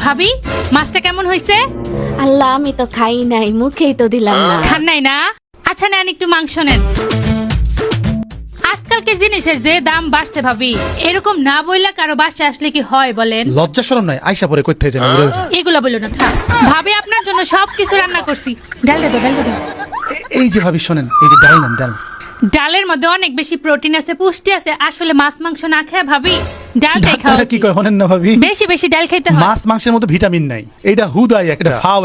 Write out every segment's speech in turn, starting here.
ভাবি মাছটা কেমন হইছে? আল্লাহ, আমি তো খাই নাই, মুখেই তো দিলাম না। খান নাই না? আচ্ছা নেন একটু মাংস নেন। আজকালকে জিনিসের যে দাম বাড়ছে ভাবি, এরকম না বইলা কারো বাসায় আসলে কি হয় বলেন? লজ্জা শরম নাই, আইসা পরে কইতে জানা এগুলা বলো না থাক। ভাবি আপনার জন্য সবকিছু রান্না করছি। ডাল দে ডাল দে। এই যে ভাবি শোনেন, এই যে ডাল নেন, ডাল। ডালের মধ্যে অনেক বেশি প্রোটিন আছে, পুষ্টি আছে। আসলে মাছ মাংস না খেয়ে ভাবি ডালটাই খাও। ডাক্তাররা কি কয় হনেন না ভাবি? বেশি বেশি ডাল খেতে হয়। মাছ মাংসের মধ্যে ভিটামিন নাই, এইটা হুদাই একটা ফাও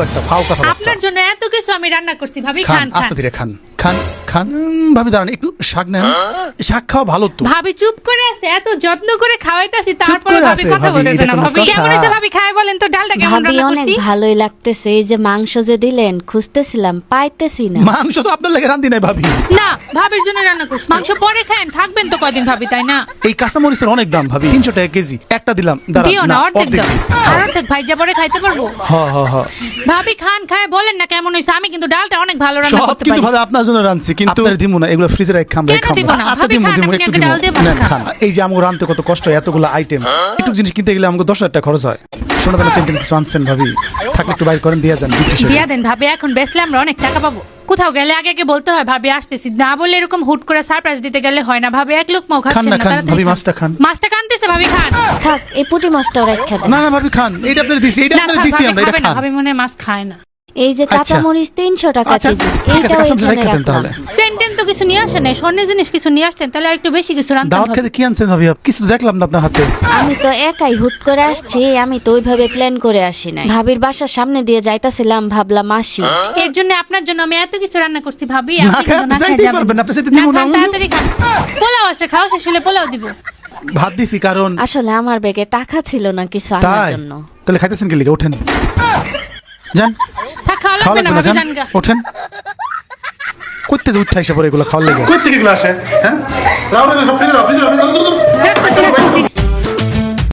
কথা। আপনার জন্য এত কিছু আমি রান্না করছি ভাবি, খান খান আস্তে খান। ধীরে খান খান খান। ভাবি দাঁড়ান, একটু শাক নেন, শাক খাওয়া ভালো তো। ভাবি চুপ করে আছে, এত যত্ন করে খাওয়াইতাছি তারপরে করে ভাবি আছে, কথা ভাবি, বলতেছে না। এটা কোনো ভাবি কথা? কেমন হয়েছে ভাবি খায় বলেন তো, ডালটা কেমন ভাবি রান্না অনেক করছি? ভালোই লাগতেছে। এই যে মাংস যে দিলেন, খুঁজতেছিলাম, পাইতেছি না। মাংস তো আপনার লাগে রান্ধি নাই ভাবি। না ভাবির জন্য রান্না করছি। মাংস পরে খান, থাকবেন তো কয়দিন ভাবি, তাই না? এই কাঁচামরিচের অনেক দাম ভাবি, 300 টাকা কেজি। একটা দিলাম, দাঁড়ান দিও না, না, অর্ধেক অর্ধেক দাও। দিন। আর অর্ধেক ভাইজা পরে খাইতে পারবো। হ ভাবি খান, খায় বলেন না কেমন হয়েছে। আমি কিন্তু ডালটা অনেক ভালো রান্না সব করতে কিন্তু পারি। ভাবে আপনার জন্য রাঁধছি, কিন্তু আপনার দিমু না, এগুলো ফ্রিজে রাখ খাম। কেন দিব না? আচ্ছা ভাবি দিমু খান, দিমু, আপনি একটু আগে দিমু। ডাল দিয়ে ভাত নেন খান। খান। এই যে আমাকে রাঁধতে কত কষ্ট, এতগুলো আইটেম। একটু জিনিস কিনতে গেলে আমাকে 10,000 টাকা খরচ হয়। শোনা দানা সেন্টেন কিছু আনছেন ভাবি, থাকলে একটু বাইর করেন, দিয়া যান। দিয়া দেন ভাবি, এখন বেচলে আমরা অনেক টাকা পাবো। কোথাও গেলে আগে আগে বলতে হয় ভাবি আসতেছি, না বলে এরকম হুট করে সারপ্রাইজ দিতে গেলে হয় না। ভাবি এক লোক মাও খান খাচ্ছেন না, না, খান তাড়াতাড়ি ভাবি, খান। মাছটা খান। মাছটা কানতেছে ভাবি, খান। থাক, এই পুঁটি মাছটাও রেখে দেন। না না ভাবি খান, এইটা আপনার দিছি, এইটা না আপনার থাক, দিছি ভাবি আমরা, এটা খাবে না। খান। ভাবি মনে হয় মাছ খায় না। এই যে আচ্ছা। কাঁচামরিচ 300 টাকা আচ্ছা, কেজি, ঠিক আছে, এইটাও কাঁচামরিচ এখানে রেখে দেন রাখলাম। তাহলে। সেন্টেন তো কিছু নিয়ে আসেন নাই, স্বর্ণের জিনিস কিছু নিয়ে আসতেন তাহলে আর একটু বেশি কিছু রান্না দাওয়াত খেতে কি আনছেন ভাবি? কিছু তো দেখলাম না আপনার হাতে। আমি তো একাই হুট করে আসছি, আমি তো ওইভাবে প্ল্যান করে আসি নাই। ভাবির বাসার সামনে দিয়ে যাইতাছিলাম, ভাবলাম আসি। এর জন্য আপনার জন্য আমি এত কিছু রান্না করছি ভাবি। না আপনি খেয়ে কিন্তু আপনি না খেয়ে যাইতেই যাবেন পারবেন না, আপনি যেতে না। দিব না। খান, তাড়াতাড়ি খান। পোলাও আছে, খাও শেষ হলে পোলাও দিব। ভাত দিছি কারণ আসলে আমার ব্যাগে টাকা ছিল না কিছু আনার তাই। জন্য। তাহলে খাইতেছেন কি লিগে? ওঠেন, যান। থাক, খাওয়া খাওয়া লাগবে না লাগবে না, ভাবি, যান। জান গা। ওঠেন। করতে যে উঠতে আইসা পরে এগুলো খাওয়ার লেগে। কই থেকে এগুলো আসে? হ্যাঁ? রাউন্ড সব ফ্রিজে রাখো, রাখতেছি, রাখতেছি।